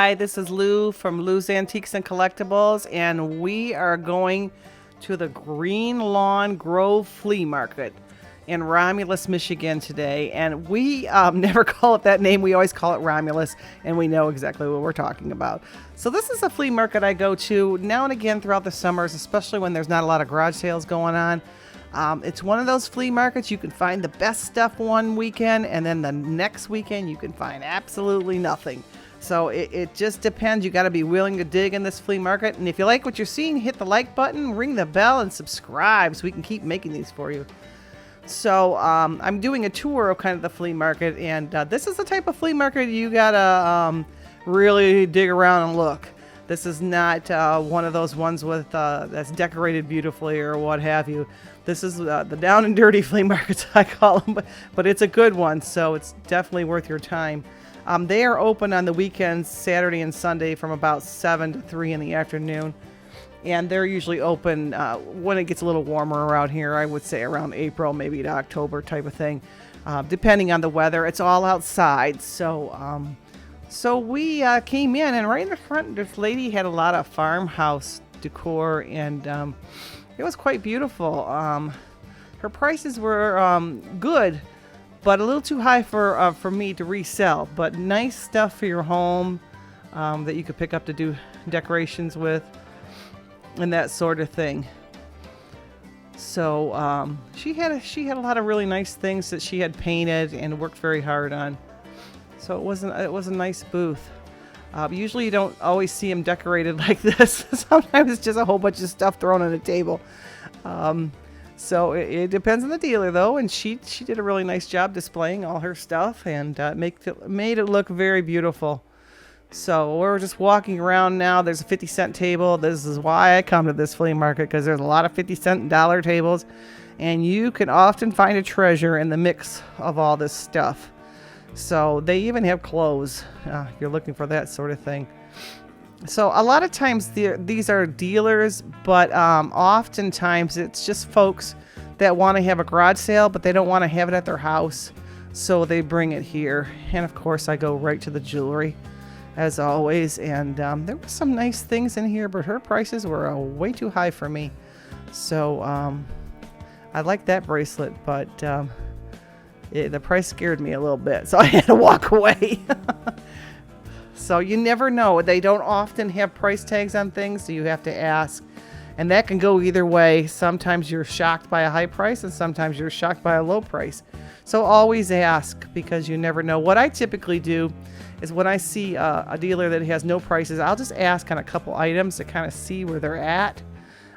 Hi, this is Lou from Lou's Antiques and Collectibles, and we are going to the Greenlawn Grove Flea Market in Romulus, Michigan today. And we never call it that name. We always call it Romulus, and we know exactly what we're talking about. So this is a flea market I go to now and again throughout the summers, especially when there's not a lot of garage sales going on. It's one of those flea markets you can find the best stuff one weekend, and then the next weekend you can find absolutely nothing. So it just depends. You got to be willing to dig in this flea market. And if you like what you're seeing, hit the like button, ring the bell, and subscribe so we can keep making these for you. So I'm doing a tour of kind of the flea market, and this is the type of flea market you got to really dig around and look. This is not one of those ones with that's decorated beautifully or what have you. This is the down and dirty flea markets, I call them, but it's a good one, so it's definitely worth your time. They are open on the weekends, Saturday and Sunday, from about 7 to 3 in the afternoon. And they're usually open when it gets a little warmer around here. I would say around April, maybe to October type of thing, depending on the weather. It's all outside. So we came in, and right in the front, this lady had a lot of farmhouse decor, and it was quite beautiful. Her prices were good, but a little too high for me to resell. But nice stuff for your home that you could pick up to do decorations with and that sort of thing. So she had a lot of really nice things that she had painted and worked very hard on. So it was a nice booth. Usually you don't always see them decorated like this. Sometimes it's just a whole bunch of stuff thrown on a table. So it depends on the dealer, though, and she did a really nice job displaying all her stuff and made it look very beautiful. So we're just walking around now. There's a 50-cent table. This is why I come to this flea market, because there's a lot of 50-cent and dollar tables, and you can often find a treasure in the mix of all this stuff. So they even have clothes. You're looking for that sort of thing. So a lot of times these are dealers, but oftentimes it's just folks that want to have a garage sale, but they don't want to have it at their house, so they bring it here. And of course I go right to the jewelry, as always, and there were some nice things in here, but her prices were way too high for me. So I like that bracelet, but the price scared me a little bit, so I had to walk away. So you never know. They don't often have price tags on things, so you have to ask. And that can go either way. Sometimes you're shocked by a high price, and sometimes you're shocked by a low price. So always ask, because you never know. What I typically do is when I see a dealer that has no prices, I'll just ask on a couple items to kind of see where they're at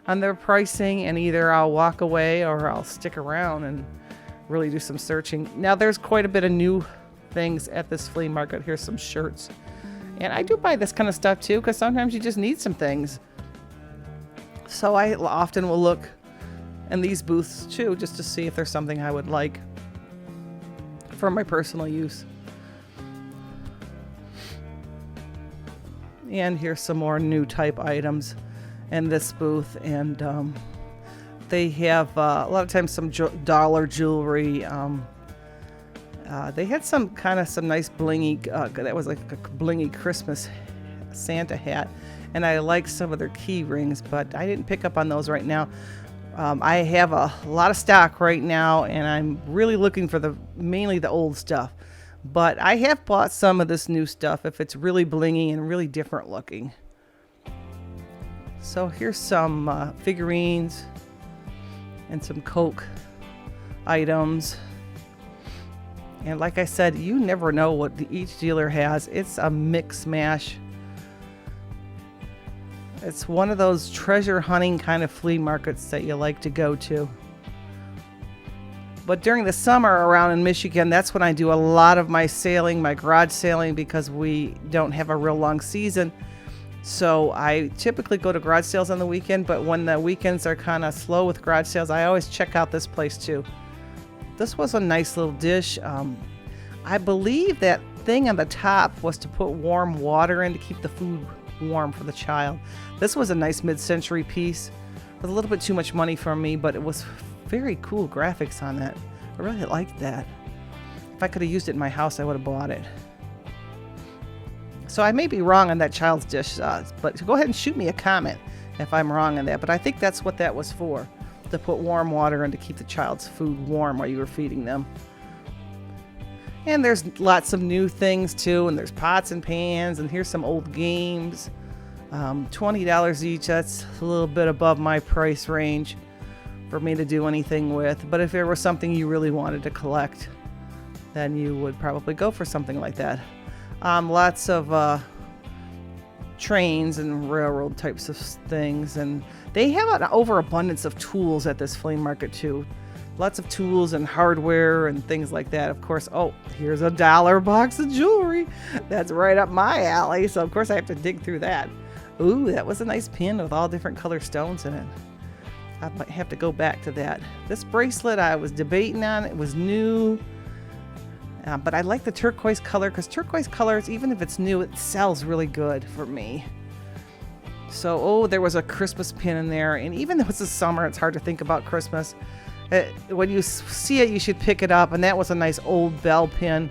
on their pricing, and either I'll walk away or I'll stick around and really do some searching. Now there's quite a bit of new things at this flea market. Here's some shirts. And I do buy this kind of stuff too, because sometimes you just need some things. So I often will look in these booths too, just to see if there's something I would like for my personal use. And here's some more new type items in this booth. And they have a lot of times some dollar jewelry. They had some nice blingy, that was like a blingy Christmas Santa hat. And I like some of their key rings, but I didn't pick up on those right now. I have a lot of stock right now, and I'm really looking for mainly the old stuff. But I have bought some of this new stuff if it's really blingy and really different looking. So here's some figurines and some Coke items. And like I said, you never know what each dealer has. It's a mix mash. It's one of those treasure hunting kind of flea markets that you like to go to. But during the summer around in Michigan, that's when I do a lot of my sailing, my garage sailing, because we don't have a real long season. So I typically go to garage sales on the weekend, but when the weekends are kind of slow with garage sales, I always check out this place too. This was a nice little dish. I believe that thing on the top was to put warm water in to keep the food warm for the child. This was a nice mid-century piece. It was a little bit too much money for me, but it was very cool graphics on that. I really liked that. If I could have used it in my house, I would have bought it. So I may be wrong on that child's dish, but go ahead and shoot me a comment if I'm wrong on that. But I think that's what that was for, to put warm water in to keep the child's food warm while you were feeding them. And there's lots of new things too, and there's pots and pans, and here's some old games. $20 each, that's a little bit above my price range for me to do anything with. But if there was something you really wanted to collect, then you would probably go for something like that. Lots of trains and railroad types of things, and they have an overabundance of tools at this flea market too. Lots of tools and hardware and things like that. Of course, oh, here's a $1 box of jewelry. That's right up my alley, so of course I have to dig through that. Ooh, that was a nice pin with all different color stones in it. I might have to go back to that. This bracelet I was debating on. It was new. But I like the turquoise color, because turquoise colors, even if it's new, it sells really good for me. So, oh, there was a Christmas pin in there. And even though it's the summer, it's hard to think about Christmas. When you see it, you should pick it up. And that was a nice old bell pin.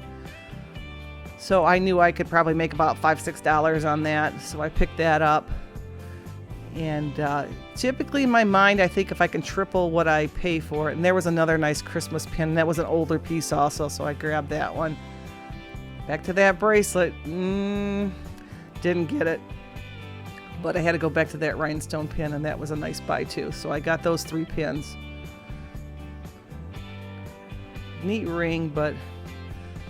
So I knew I could probably make about $5-6 on that. So I picked that up. And typically in my mind, I think if I can triple what I pay for it. And there was another nice Christmas pin. That was an older piece also, so I grabbed that one. Back to that bracelet. Didn't get it. But I had to go back to that rhinestone pin, and that was a nice buy too. So I got those 3 pins. Neat ring, but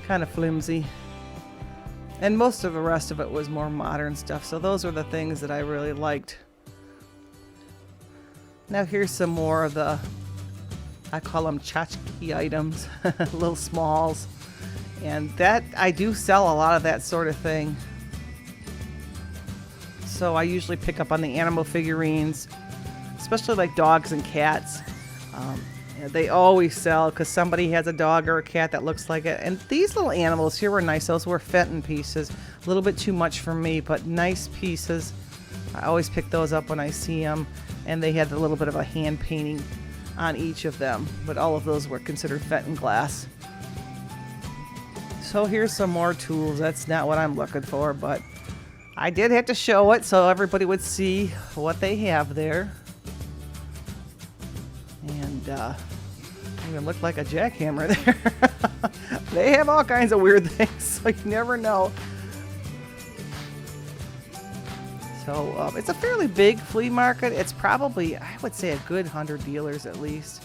kind of flimsy. And most of the rest of it was more modern stuff. So those were the things that I really liked. Now here's some more of the, I call them tchotchke items, little smalls. And that, I do sell a lot of that sort of thing. So I usually pick up on the animal figurines, especially like dogs and cats. They always sell because somebody has a dog or a cat that looks like it. And these little animals here were nice. Those were Fenton pieces. A little bit too much for me, but nice pieces. I always pick those up when I see them. And they had a little bit of a hand painting on each of them. But all of those were considered Fenton glass. So here's some more tools. That's not what I'm looking for, but I did have to show it so everybody would see what they have there. And even look like a jackhammer there. They have all kinds of weird things, so you never know. So it's a fairly big flea market. It's probably, I would say, a good 100 dealers at least.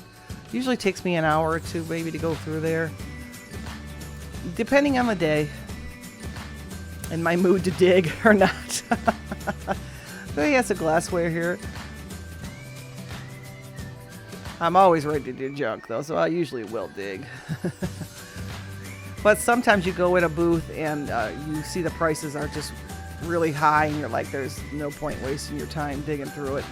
Usually takes me an hour or two maybe to go through there, depending on the day and my mood to dig or not. So he has a glassware here. I'm always ready to do junk though, so I usually will dig. But sometimes you go in a booth and you see the prices are just really high and you're like, there's no point wasting your time digging through it.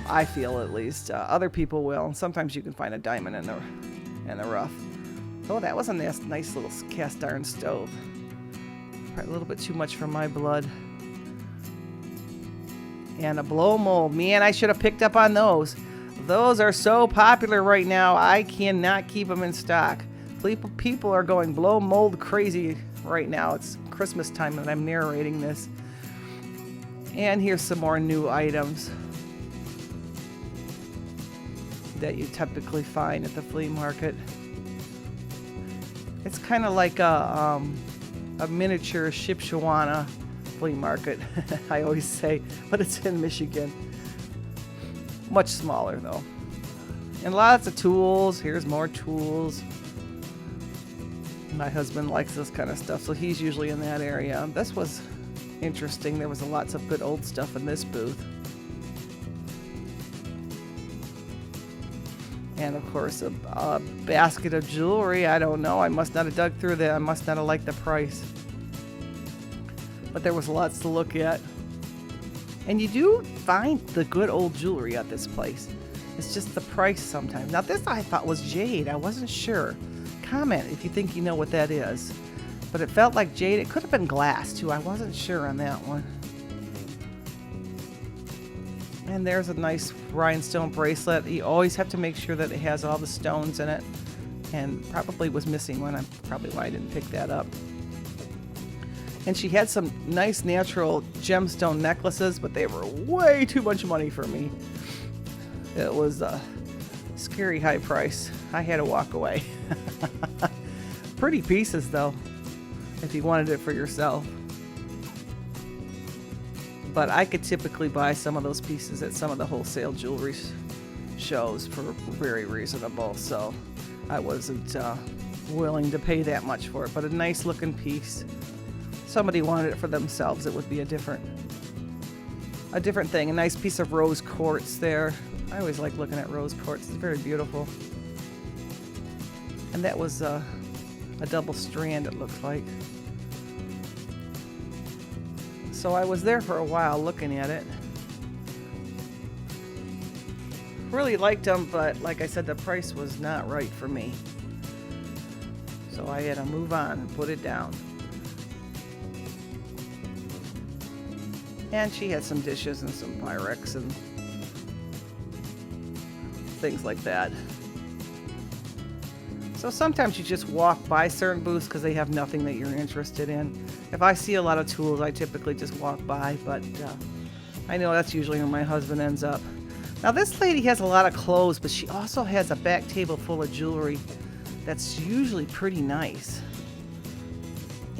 I feel at least. Other people will, and sometimes you can find a diamond in the rough. Oh, that was a nice little cast iron stove. Probably a little bit too much for my blood. And a blow mold. Man, I should have picked up on those. Those are so popular right now, I cannot keep them in stock. People are going blow mold crazy right now. It's Christmas time and I'm narrating this. And here's some more new items that you typically find at the flea market. It's kind of like a miniature Shipshewana flea market, I always say, but it's in Michigan. Much smaller though. And lots of tools. Here's more tools. My husband likes this kind of stuff, so he's usually in that area. This was interesting. There was lots of good old stuff in this booth. And of course a basket of jewelry. I don't know. I must not have dug through that. I must not have liked the price. But there was lots to look at. And you do find the good old jewelry at this place. It's just the price sometimes. Now this I thought was jade. I wasn't sure. Comment if you think you know what that is. But it felt like jade. It could have been glass too. I wasn't sure on that one. And there's a nice rhinestone bracelet. You always have to make sure that it has all the stones in it. And probably was missing one. Probably why I didn't pick that up. And she had some nice natural gemstone necklaces, but they were way too much money for me. It was a scary high price. I had to walk away. Pretty pieces though, if you wanted it for yourself. But I could typically buy some of those pieces at some of the wholesale jewelry shows for very reasonable, so I wasn't willing to pay that much for it. But a nice looking piece. Somebody wanted it for themselves, it would be a different thing. A nice piece of rose quartz there. I always like looking at rose quartz. It's very beautiful. And that was a double strand, it looks like. So I was there for a while looking at it. Really liked them, but like I said, the price was not right for me. So I had to move on and put it down. And she had some dishes and some Pyrex and things like that. So sometimes you just walk by certain booths because they have nothing that you're interested in. If I see a lot of tools, I typically just walk by, but I know that's usually where my husband ends up. Now this lady has a lot of clothes, but she also has a back table full of jewelry that's usually pretty nice.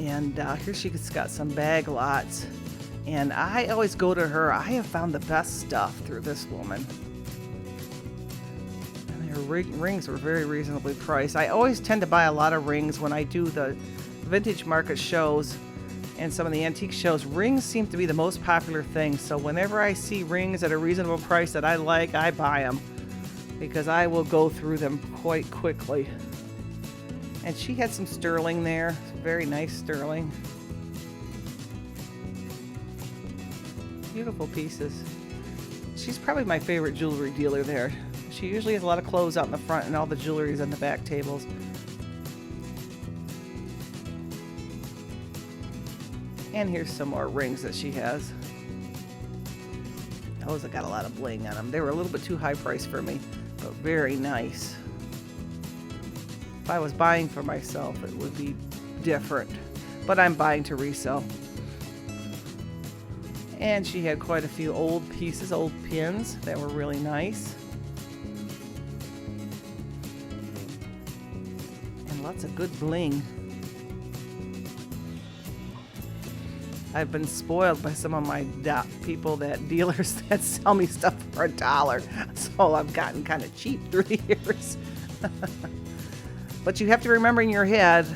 And here she's got some bag lots. And I always go to her. I have found the best stuff through this woman. And her rings were very reasonably priced. I always tend to buy a lot of rings when I do the vintage market shows and some of the antique shows. Rings seem to be the most popular thing. So whenever I see rings at a reasonable price that I like, I buy them because I will go through them quite quickly. And she had some sterling there. Very nice sterling. Beautiful pieces. She's probably my favorite jewelry dealer there. She usually has a lot of clothes out in the front and all the jewelry is on the back tables. And here's some more rings that she has. Those have got a lot of bling on them. They were a little bit too high priced for me, but very nice. If I was buying for myself, it would be different. But I'm buying to resell. And she had quite a few old pieces, old pins that were really nice. And lots of good bling. I've been spoiled by some of my dealers that sell me stuff for $1. So I've gotten kind of cheap through the years. But you have to remember in your head,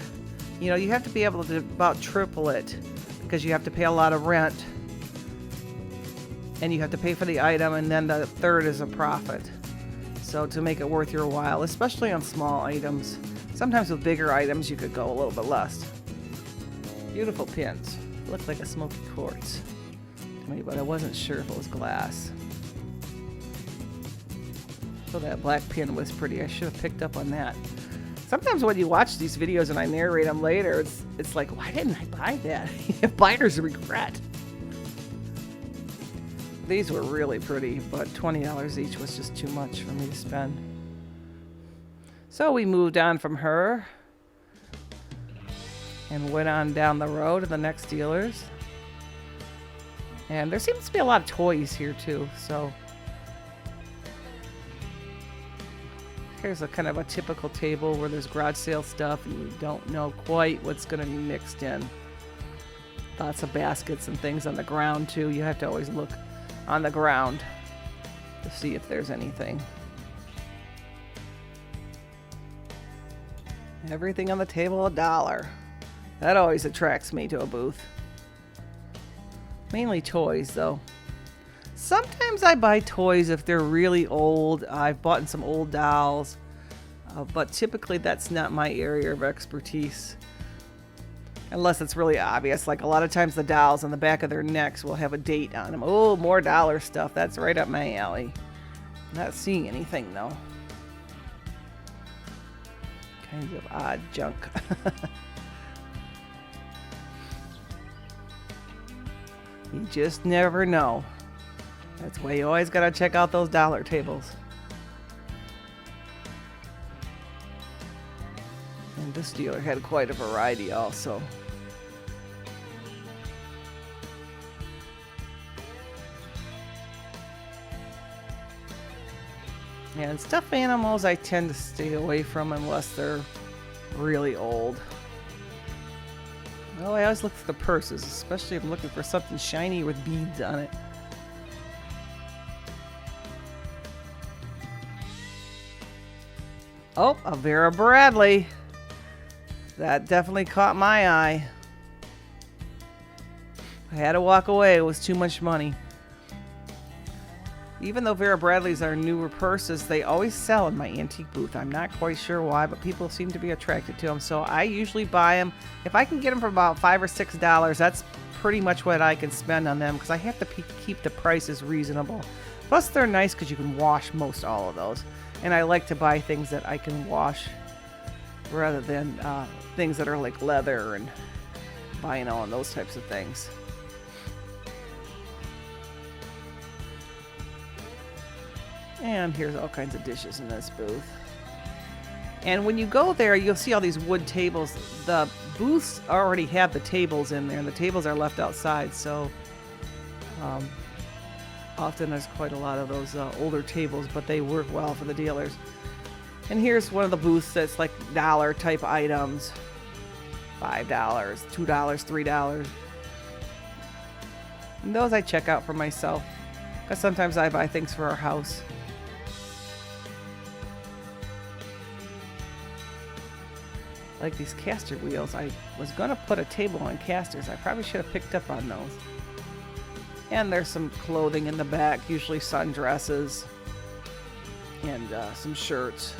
you know, you have to be able to about triple it because you have to pay a lot of rent. And you have to pay for the item, and then the third is a profit. So to make it worth your while, especially on small items. Sometimes with bigger items, you could go a little bit less. Beautiful pins. Looked like a smoky quartz to me, but I wasn't sure if it was glass. So that black pin was pretty. I should have picked up on that. Sometimes when you watch these videos and I narrate them later, it's like, why didn't I buy that? Buyer's regret. These were really pretty, but $20 each was just too much for me to spend. So we moved on from her and went on down the road to the next dealers. And there seems to be a lot of toys here too, so here's a kind of a typical table where there's garage sale stuff and you don't know quite what's going to be mixed in. Lots of baskets and things on the ground too. You have to always look on the ground to see if there's anything. Everything on the table $1. That always attracts me to a booth. Mainly toys though. Sometimes I buy toys if they're really old. I've bought some old dolls, but typically that's not my area of expertise. Unless it's really obvious. Like a lot of times the dolls on the back of their necks will have a date on them. Oh, more dollar stuff. That's right up my alley. Not seeing anything though. Kinds of odd junk. You just never know. That's why you always gotta check out those dollar tables. And this dealer had quite a variety also. And stuffed animals I tend to stay away from unless they're really old. Well, I always look for the purses, especially if I'm looking for something shiny with beads on it. Oh, a Vera Bradley. That definitely caught my eye. I had to walk away. It was too much money. Even though Vera Bradley's are newer purses, they always sell in my antique booth. I'm not quite sure why, but people seem to be attracted to them. So I usually buy them. If I can get them for about $5 or $6, that's pretty much what I can spend on them because I have to keep the prices reasonable. Plus, they're nice because you can wash most all of those. And I like to buy things that I can wash rather than things that are like leather and vinyl and those types of things. And here's all kinds of dishes in this booth. And when you go there, you'll see all these wood tables. The booths already have the tables in there, and the tables are left outside, so often there's quite a lot of those older tables, but they work well for the dealers. And here's one of the booths that's like dollar type items. $5, $2, $3. And those I check out for myself, because sometimes I buy things for our house. Like these caster wheels. I was going to put a table on casters. I probably should have picked up on those. And there's some clothing in the back, usually sundresses and some shirts.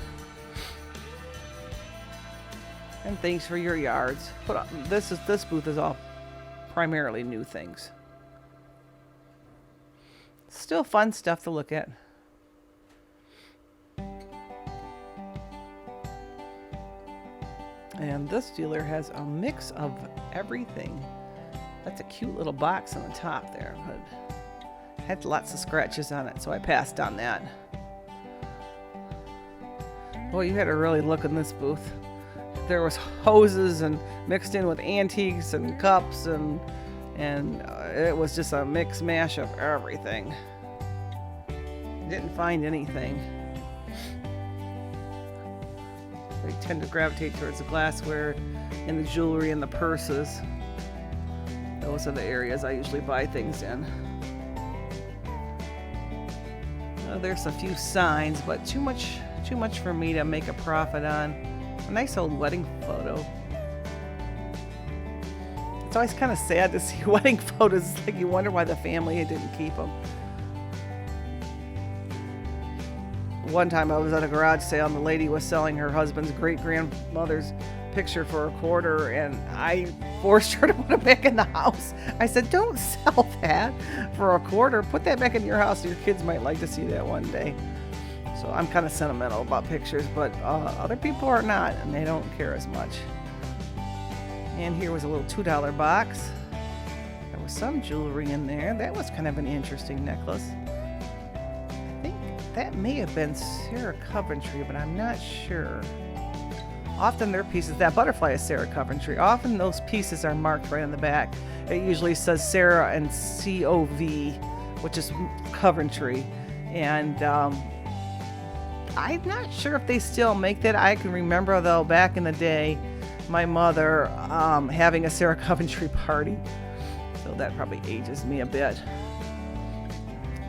And things for your yards. But this booth is all primarily new things. Still fun stuff to look at. And this dealer has a mix of everything. That's a cute little box on the top there, but had lots of scratches on it, so I passed on that. Boy, you had to really look in this booth. There was hoses and mixed in with antiques and cups and it was just a mix mash of everything. Didn't find anything. They tend to gravitate towards the glassware and the jewelry and the purses. Those are the areas I usually buy things in. There's a few signs, but too much for me to make a profit on. A nice old wedding photo. It's always kind of sad to see wedding photos. It's like you wonder why the family didn't keep them. One time I was at a garage sale and the lady was selling her husband's great-grandmother's picture for $25, and I forced her to put it back in the house. I said, don't sell that for $25. Put that back in your house. Your kids might like to see that one day. So I'm kind of sentimental about pictures, but other people are not, and they don't care as much. And here was a little $2 box. There was some jewelry in there. That was kind of an interesting necklace. I think that may have been Sarah Coventry, but I'm not sure. Often their pieces, that butterfly is Sarah Coventry. Often those pieces are marked right on the back. It usually says Sarah and C-O-V, which is Coventry. And I'm not sure if they still make that. I can remember, though, back in the day, my mother having a Sarah Coventry party. So that probably ages me a bit.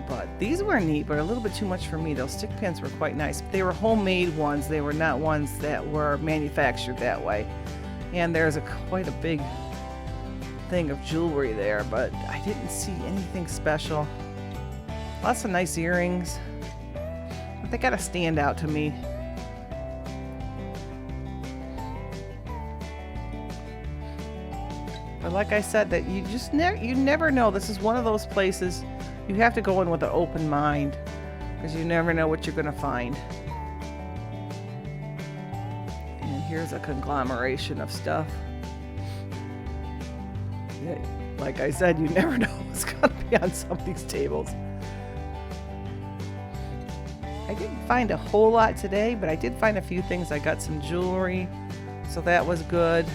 But these were neat, but a little bit too much for me. Those stick pins were quite nice. They were homemade ones. They were not ones that were manufactured that way. And there's quite a big thing of jewelry there, but I didn't see anything special. Lots of nice earrings. But they gotta stand out to me. But like I said, that you just you never know. This is one of those places you have to go in with an open mind because you never know what you're going to find. And here's a conglomeration of stuff. Like I said, you never know what's going to be on some of these tables. I didn't find a whole lot today, but I did find a few things. I got some jewelry, so that was good.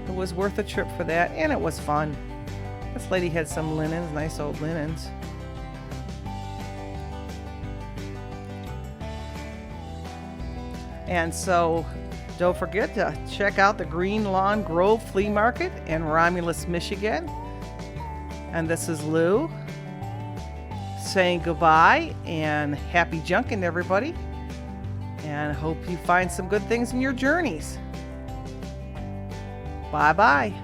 It was worth a trip for that, and it was fun. This lady had some linens, nice old linens. And so don't forget to check out the Greenlawn Grove Flea Market in Romulus, Michigan. And this is Lou saying goodbye and happy junking, everybody. And hope you find some good things in your journeys. Bye-bye.